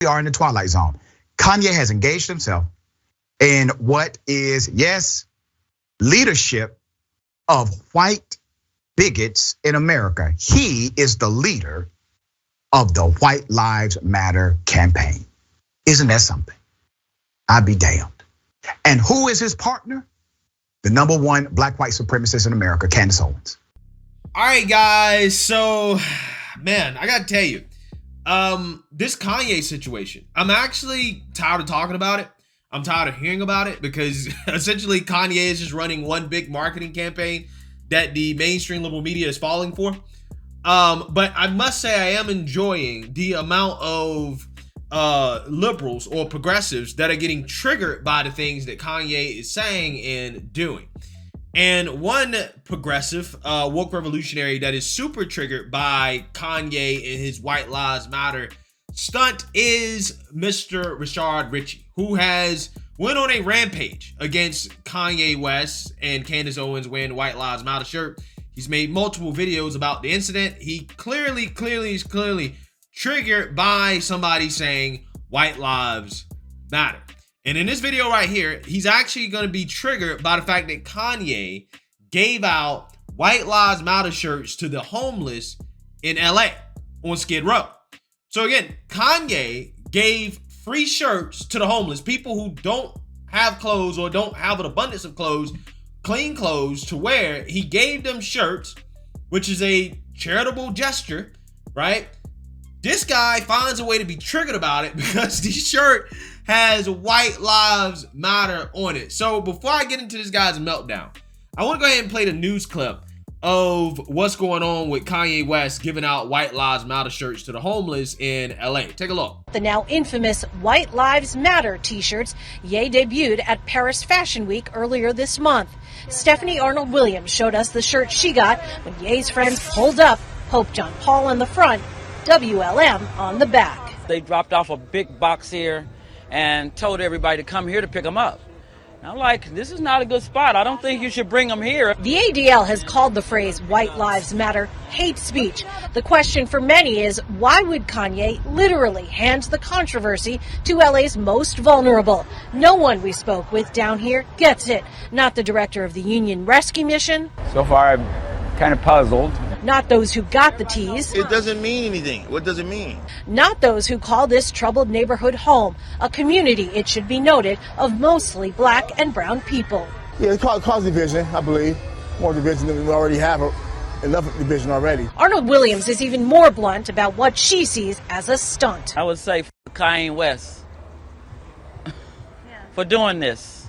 We are in the twilight zone. Kanye has engaged himself in what is, yes, leadership of white bigots in America. He is the leader of the White Lives Matter campaign. Isn't that something? I'd be damned. And who is his partner? The number one black white supremacist in America, Candace Owens. All right, guys. So, man, I gotta tell you, this Kanye situation, I'm actually tired of talking about it. I'm tired of hearing about it because essentially Kanye is just running one big marketing campaign that the mainstream liberal media is falling for. But I must say I am enjoying the amount of liberals or progressives that are getting triggered by the things that Kanye is saying and doing. And one progressive woke revolutionary that is super triggered by Kanye and his White Lives Matter stunt is Mr. Rashad Richey, who has went on a rampage against Kanye West and Candace Owens wearing the White Lives Matter shirt. He's made multiple videos about the incident. He clearly triggered by somebody saying White Lives Matter. And in this video right here, he's actually going to be triggered by the fact that Kanye gave out White Lives Matter shirts to the homeless in LA on Skid Row. So again, Kanye gave free shirts to the homeless, people who don't have clothes or don't have an abundance of clothes, clean clothes to wear. He gave them shirts, which is a charitable gesture, right? This guy finds a way to be triggered about it because the shirt has White Lives Matter on it. So before I get into this guy's meltdown, I want to go ahead and play the news clip of what's going on with Kanye West giving out White Lives Matter shirts to the homeless in LA. Take a look. The now infamous White Lives Matter t-shirts Ye debuted at Paris Fashion Week earlier this month. Stephanie Arnold Williams showed us the shirt she got when Ye's friends pulled up Pope John Paul on the front, WLM on the back. They dropped off a big box here and told everybody to come here to pick them up. I'm like, this is not a good spot. I don't think you should bring them here. The ADL has called the phrase White Lives Matter hate speech. The question for many is, why would Kanye literally hand the controversy to LA's most vulnerable? No one we spoke with down here gets it. Not the director of the Union Rescue Mission. So far, I'm kind of puzzled. Not those who got the tease. It doesn't mean anything. What does it mean? Not those who call this troubled neighborhood home, a community, it should be noted, of mostly black and brown people. Yeah, it cause division, I believe. More division than we already have. Enough division already. Arnold Williams is even more blunt about what she sees as a stunt. I would say Kanye West for doing this.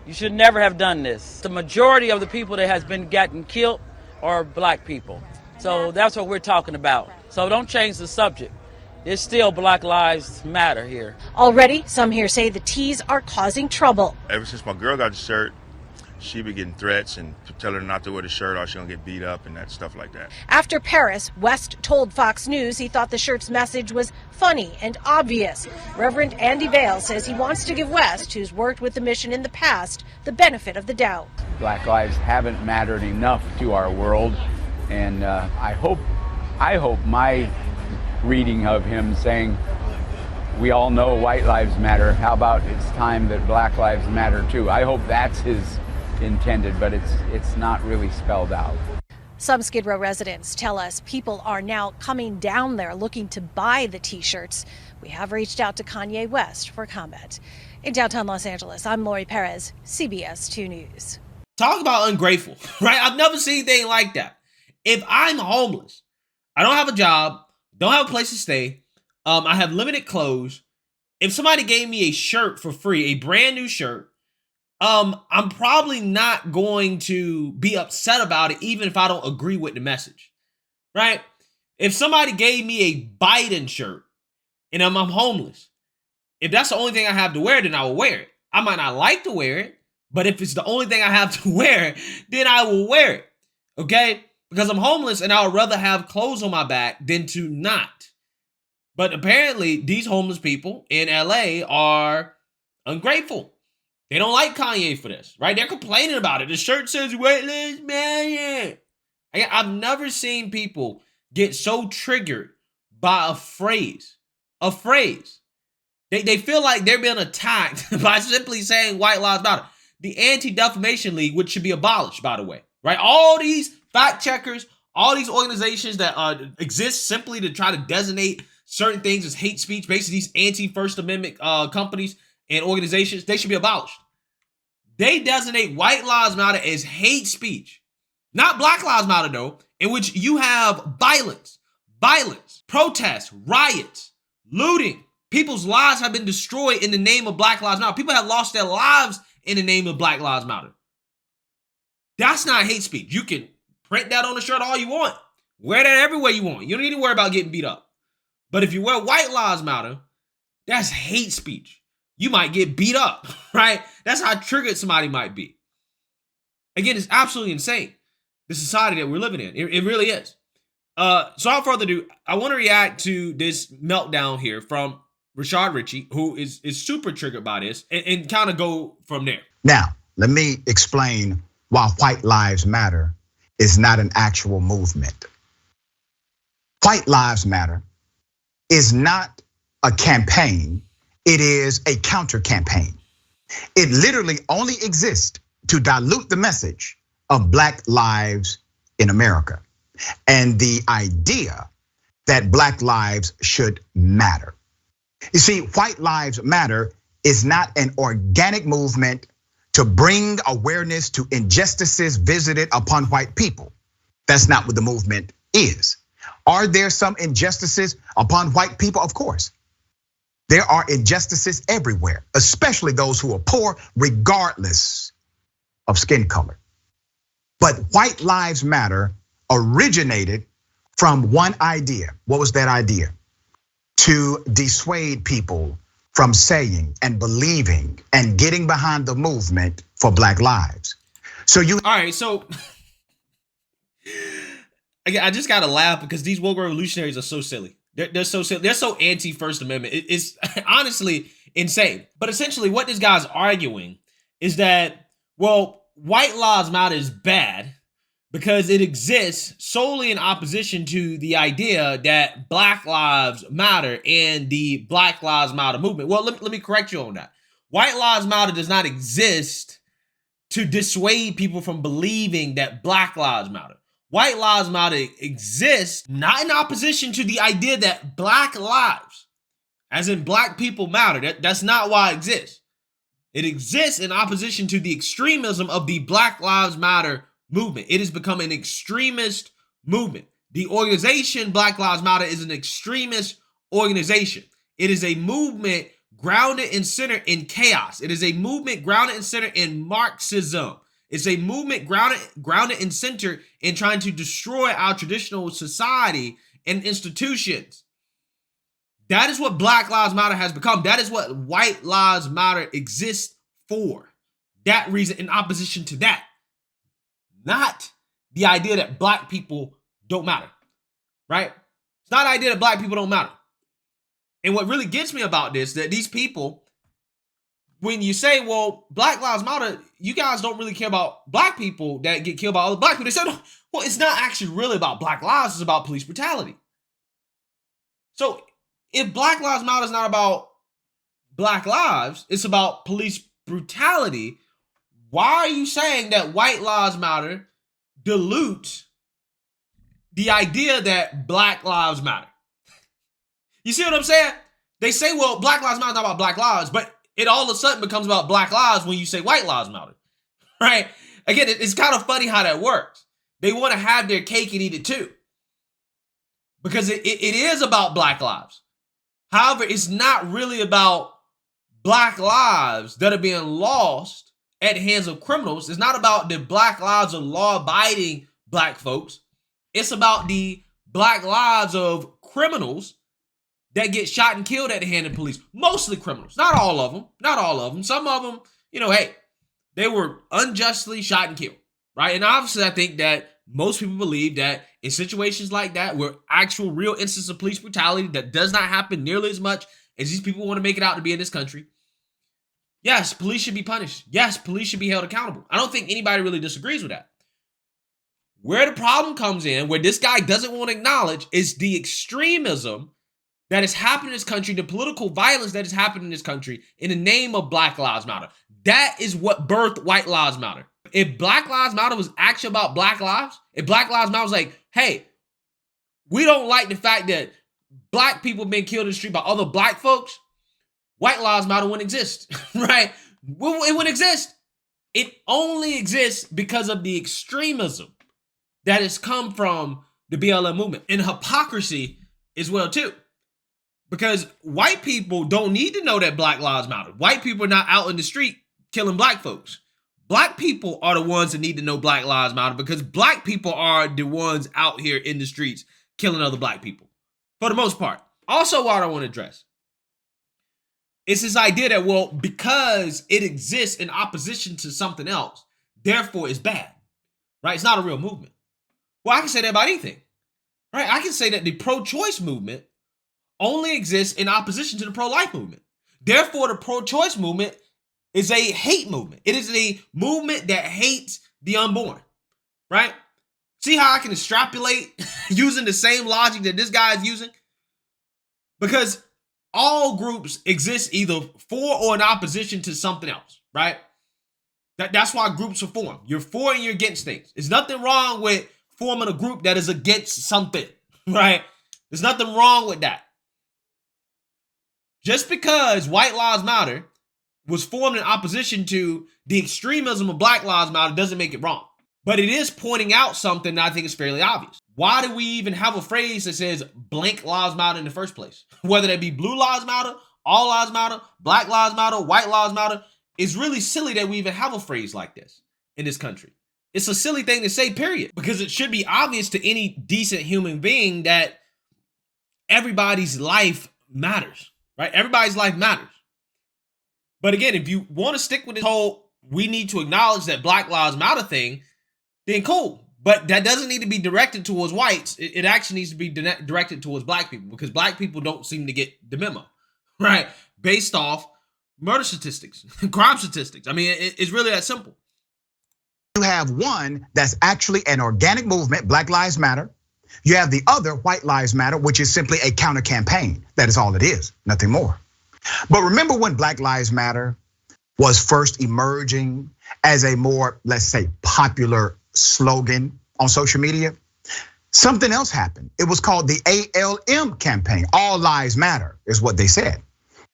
You should never have done this. The majority of the people that has been getting killed are black people. So that's what we're talking about. So don't change the subject. It's still Black Lives Matter here. Already, some here say the tees are causing trouble. Ever since my girl got the shirt, she be getting threats and tell her not to wear the shirt or she's gonna get beat up and that stuff like that. After Paris, West told Fox News he thought the shirt's message was funny and obvious. Reverend Andy Vale says he wants to give West, who's worked with the mission in the past, the benefit of the doubt. Black lives haven't mattered enough to our world, and I hope my reading of him saying we all know white lives matter, how about it's time that black lives matter too? I hope that's his intended, but it's not really spelled out. Some Skid Row residents tell us people are now coming down there looking to buy the t-shirts. We have reached out to Kanye West for comment. In downtown Los Angeles, I'm Lori Perez, CBS 2 News. Talk about ungrateful, right? I've never seen anything like that. If I'm homeless, I don't have a job, don't have a place to stay, I have limited clothes. If somebody gave me a shirt for free, a brand new shirt, I'm probably not going to be upset about it, even if I don't agree with the message, right? If somebody gave me a Biden shirt and I'm homeless, if that's the only thing I have to wear, then I will wear it. I might not like to wear it, but if it's the only thing I have to wear, then I will wear it, okay? Because I'm homeless and I would rather have clothes on my back than to not. But apparently, these homeless people in LA are ungrateful. They don't like Kanye for this, right? They're complaining about it. The shirt says White Lives Matter. I've never seen people get so triggered by a phrase. They feel like they're being attacked by simply saying white lives matter. The Anti-Defamation League, which should be abolished, by the way, right? All these fact checkers, all these organizations that exist simply to try to designate certain things as hate speech, basically these anti-First Amendment companies and organizations, they should be abolished. They designate white lives matter as hate speech. Not Black Lives Matter, though, in which you have violence, protests, riots, looting. People's lives have been destroyed in the name of Black Lives Matter. People have lost their lives in the name of Black Lives Matter. That's not hate speech. You can print that on the shirt all you want. Wear that everywhere you want. You don't need to worry about getting beat up. But if you wear white lives matter, that's hate speech. You might get beat up, right? That's how triggered somebody might be. Again, it's absolutely insane, the society that we're living in. It really is. So without further ado, I want to react to this meltdown here from Rashad Richey, who is super triggered by this, and kind of go from there. Now, let me explain why White Lives Matter is not an actual movement. White Lives Matter is not a campaign, it is a counter campaign. It literally only exists to dilute the message of Black lives in America and the idea that Black lives should matter. You see, White Lives Matter is not an organic movement to bring awareness to injustices visited upon white people. That's not what the movement is. Are there some injustices upon white people? Of course. There are injustices everywhere, especially those who are poor, regardless of skin color. But White Lives Matter originated from one idea. What was that idea? To dissuade people from saying and believing and getting behind the movement for Black lives. All right, so again, I just gotta laugh because these woke revolutionaries are so silly. They're so silly. They're so anti-First Amendment. It's honestly insane. But essentially what this guy's arguing is that, well, white lives matter is bad because it exists solely in opposition to the idea that Black lives matter and the Black Lives Matter movement. Well, let me correct you on that. White lives matter does not exist to dissuade people from believing that Black lives matter. White lives matter exists not in opposition to the idea that Black lives, as in Black people, matter. That's not why it exists. It exists in opposition to the extremism of the Black Lives Matter movement. It has become an extremist movement. The organization Black Lives Matter is an extremist organization. It is a movement grounded and centered in chaos. It is a movement grounded and centered in Marxism. It's a movement grounded and centered in trying to destroy our traditional society and institutions. That is what Black Lives Matter has become. That is what White Lives Matter exists for. That reason, in opposition to that. Not the idea that Black people don't matter, right? It's not the idea that Black people don't matter. And what really gets me about this, that these people, when you say, well, Black Lives Matter, you guys don't really care about Black people that get killed by other Black people. They said, well, it's not actually really about Black lives, it's about police brutality. So if Black Lives Matter is not about Black lives, it's about police brutality, why are you saying that White Lives Matter dilutes the idea that Black lives matter? You see what I'm saying? They say, well, Black Lives Matter is not about Black lives, but it all of a sudden becomes about Black lives when you say White Lives Matter, right? Again, it's kind of funny how that works. They want to have their cake and eat it too, because it is about Black lives. However, it's not really about Black lives that are being lost at the hands of criminals. It's not about the Black lives of law-abiding Black folks. It's about the Black lives of criminals that get shot and killed at the hand of police. Mostly criminals, not all of them, not all of them. Some of them, hey, they were unjustly shot and killed, right? And obviously I think that most people believe that in situations like that, where actual real instances of police brutality that does not happen nearly as much as these people want to make it out to be in this country, yes, police should be punished. Yes, police should be held accountable. I don't think anybody really disagrees with that. Where the problem comes in, where this guy doesn't want to acknowledge, is the extremism that has happened in this country, the political violence that has happened in this country in the name of Black Lives Matter. That is what birthed White Lives Matter. If Black Lives Matter was actually about Black lives, if Black Lives Matter was like, hey, we don't like the fact that Black people being killed in the street by other Black folks, White Lives Matter wouldn't exist, right? It wouldn't exist. It only exists because of the extremism that has come from the BLM movement and hypocrisy as well too. Because white people don't need to know that Black Lives Matter. White people are not out in the street killing Black folks. Black people are the ones that need to know Black Lives Matter because Black people are the ones out here in the streets killing other Black people for the most part. Also, what I want to address is this idea that, well, because it exists in opposition to something else, therefore it's bad, right? It's not a real movement. Well, I can say that about anything, right? I can say that the pro-choice movement only exists in opposition to the pro-life movement. Therefore, the pro-choice movement is a hate movement. It is a movement that hates the unborn, right? See how I can extrapolate using the same logic that this guy is using? Because all groups exist either for or in opposition to something else, right? That's why groups are formed. You're for and you're against things. There's nothing wrong with forming a group that is against something, right? There's nothing wrong with that. Just because White Lives Matter was formed in opposition to the extremism of Black Lives Matter doesn't make it wrong. But it is pointing out something that I think is fairly obvious. Why do we even have a phrase that says blank lives matter in the first place? Whether that be blue lives matter, all lives matter, Black Lives Matter, white lives matter. It's really silly that we even have a phrase like this in this country. It's a silly thing to say, period. Because it should be obvious to any decent human being that everybody's life matters, right? Everybody's life matters. But again, if you want to stick with this whole we need to acknowledge that Black Lives Matter thing, then cool. But that doesn't need to be directed towards whites. It actually needs to be directed towards Black people because Black people don't seem to get the memo, right? Based off murder statistics, crime statistics. I mean, it's really that simple. You have one that's actually an organic movement, Black Lives Matter. You have the other, White Lives Matter, which is simply a counter campaign. That is all it is, nothing more. But remember when Black Lives Matter was first emerging as a more, let's say, popular slogan on social media? Something else happened. It was called the ALM campaign. All lives matter is what they said.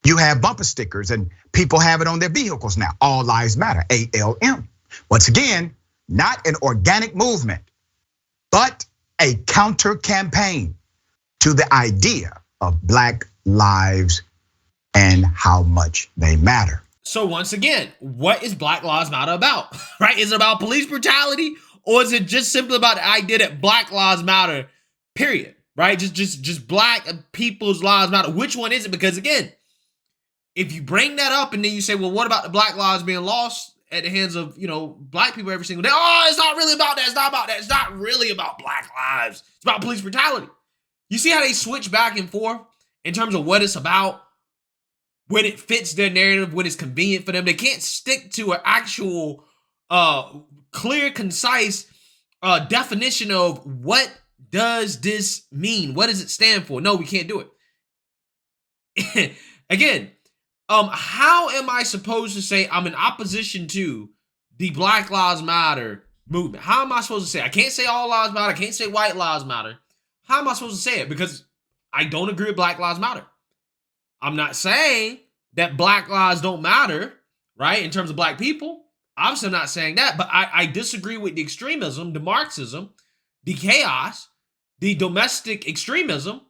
You have bumper stickers and people have it on their vehicles now. All lives matter, ALM. Once again, not an organic movement, but a counter campaign to the idea of Black lives and how much they matter. So once again, what is Black Lives Matter about, right? Is it about police brutality or is it just simply about the idea that Black Lives Matter, period, right? Just Black people's lives matter. Which one is it? Because again, if you bring that up and then you say, well, what about the Black lives being lost at the hands of, Black people every single day? Oh, it's not really about that. It's not about that. It's not really about Black lives. It's about police brutality. You see how they switch back and forth in terms of what it's about? When it fits their narrative, when it's convenient for them. They can't stick to an actual clear, concise definition of what does this mean? What does it stand for? No, we can't do it. Again, how am I supposed to say I'm in opposition to the Black Lives Matter movement? How am I supposed to say it? I can't say all lives matter. I can't say white lives matter. How am I supposed to say it? Because I don't agree with Black Lives Matter. I'm not saying that Black lives don't matter, right? In terms of Black people. Obviously, I'm not saying that, but I disagree with the extremism, the Marxism, the chaos, the domestic extremism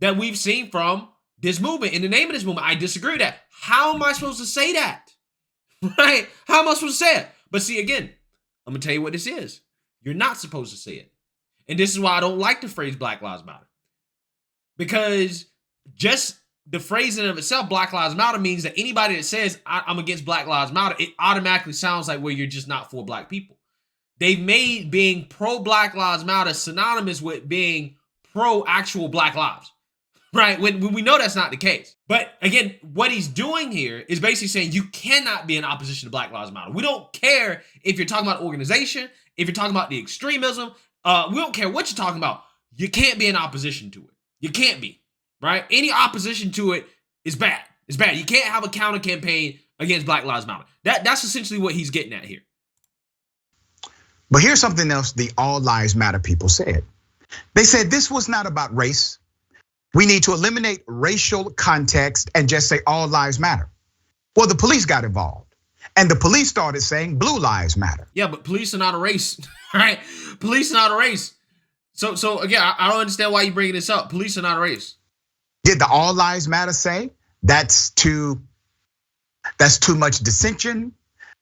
that we've seen from this movement. In the name of this movement, I disagree with that. How am I supposed to say that? Right? How am I supposed to say it? But see, again, I'm going to tell you what this is. You're not supposed to say it. And this is why I don't like the phrase Black Lives Matter. Because just the phrase in and of itself, Black Lives Matter, means that anybody that says I'm against Black Lives Matter, it automatically sounds like, well, you're just not for Black people. They've made being pro-Black Lives Matter synonymous with being pro-actual Black lives, right? When we know that's not the case. But again, what he's doing here is basically saying you cannot be in opposition to Black Lives Matter. We don't care if you're talking about organization, if you're talking about the extremism, we don't care what you're talking about. You can't be in opposition to it. You can't be. right? Any opposition to it is bad. It's bad. You can't have a counter campaign against Black Lives Matter. That's essentially what he's getting at here. But here's something else the All Lives Matter people said. They said this was not about race. We need to eliminate racial context and just say all lives matter. Well, the police got involved and the police started saying blue lives matter. Yeah, but police are not a race, right? Police are not a race. So again, I don't understand why you're bringing this up. Police are not a race. Did the All Lives Matter say that's too much dissension?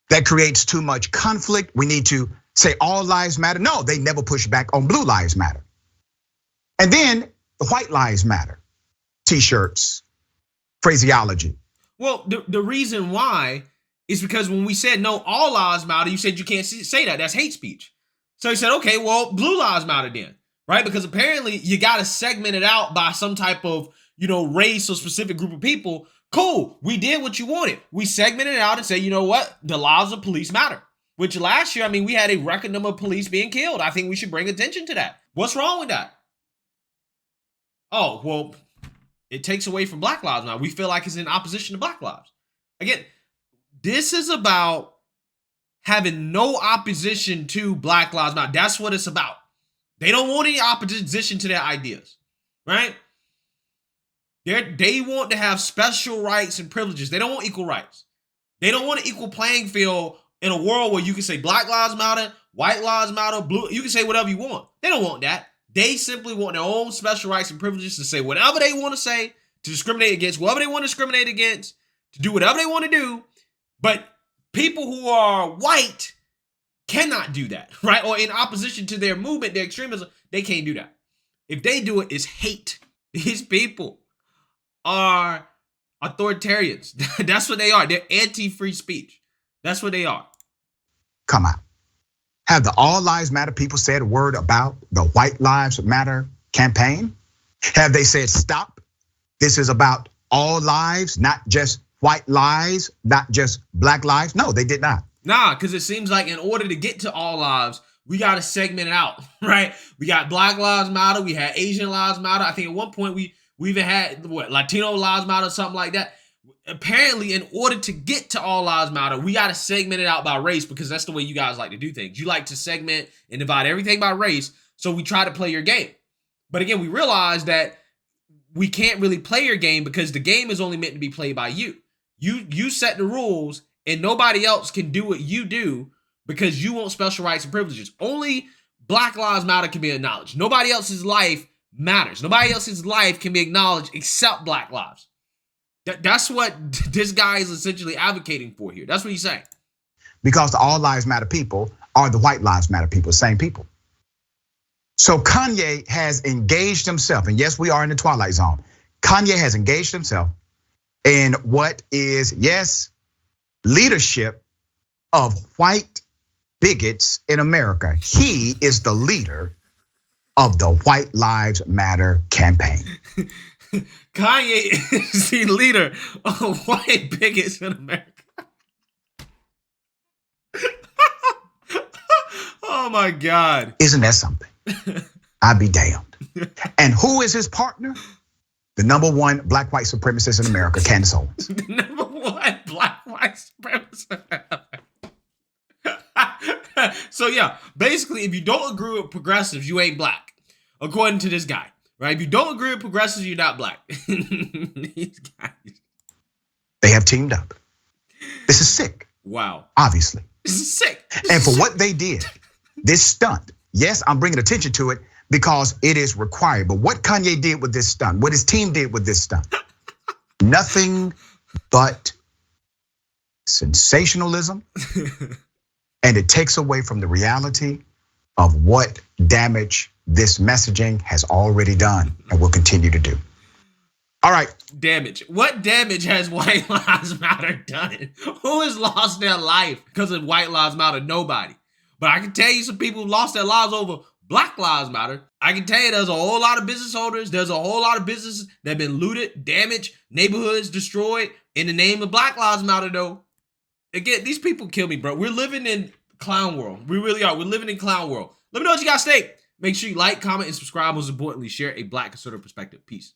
That creates too much conflict. We need to say all lives matter. No, they never push back on blue lives matter. And then the white lives matter t-shirts, phraseology. Well, the reason why is because when we said no, all lives matter, you said you can't say that. That's hate speech. So he said, okay, well, blue lives matter then, right? Because apparently you got to segment it out by some type of, race or specific group of people. Cool, we did what you wanted. We segmented it out and say, you know what? The lives of police matter. Which last year, we had a record number of police being killed. I think we should bring attention to that. What's wrong with that? Oh, well, it takes away from Black Lives now. We feel like it's in opposition to Black Lives. Again, this is about having no opposition to Black Lives Matter. That's what it's about. They don't want any opposition to their ideas, right? They want to have special rights and privileges. They don't want equal rights. They don't want an equal playing field in a world where you can say Black Lives Matter, White Lives Matter, blue, you can say whatever you want. They don't want that. They simply want their own special rights and privileges to say whatever they want to say, to discriminate against whoever they want to discriminate against, to do whatever they want to do. But people who are white cannot do that, right? Or in opposition to their movement, their extremism, they can't do that. If they do it, it's hate. These people are authoritarians. That's what they are. They're anti-free speech. That's what they are. Come on. Have the All Lives Matter people said a word about the White Lives Matter campaign? Have they said, stop? This is about all lives, not just white lives, not just black lives? No, they did not. Nah, because it seems like in order to get to all lives, we got to segment it out, right? We got Black Lives Matter. We had Asian Lives Matter. I think at one point we even had Latino Lives Matter, something like that. Apparently, in order to get to all lives matter, we got to segment it out by race because that's the way you guys like to do things. You like to segment and divide everything by race. So we try to play your game. But again, we realize that we can't really play your game because the game is only meant to be played by you. You set the rules and nobody else can do what you do because you want special rights and privileges. Only Black Lives Matter can be acknowledged. Nobody else's life matters. Nobody else's life can be acknowledged except Black lives. That's what this guy is essentially advocating for here. That's what he's saying. Because the All Lives Matter people are the White Lives Matter people, same people. So Kanye has engaged himself, and yes, we are in the twilight zone. Kanye has engaged himself in what is, yes, leadership of white bigots in America. He is the leader of the White Lives Matter campaign. Kanye is the leader of white bigots in America. Oh my God. Isn't that something? I'd be damned. And who is his partner? The number one black white supremacist in America, Candace Owens. The number one black white supremacist. So yeah, basically, if you don't agree with progressives, you ain't black, according to this guy. Right? If you don't agree with progressives, you're not black. These guys. They have teamed up. This is sick. Wow. Obviously. This is sick. And for what they did, this stunt, yes, I'm bringing attention to it because it is required. But what Kanye did with this stunt, what his team did with this stunt, nothing but sensationalism. And it takes away from the reality of what damage this messaging has already done and will continue to do. All right. Damage. What damage has White Lives Matter done? Who has lost their life because of White Lives Matter? Nobody. But I can tell you some people who lost their lives over Black Lives Matter. I can tell you there's a whole lot of business owners. There's a whole lot of businesses that have been looted, damaged, neighborhoods destroyed in the name of Black Lives Matter though. Again, these people kill me, bro. We're living in clown world. We really are. We're living in clown world. Let me know what you guys think. Make sure you like, comment, and subscribe. Most importantly, share a black conservative perspective. Peace.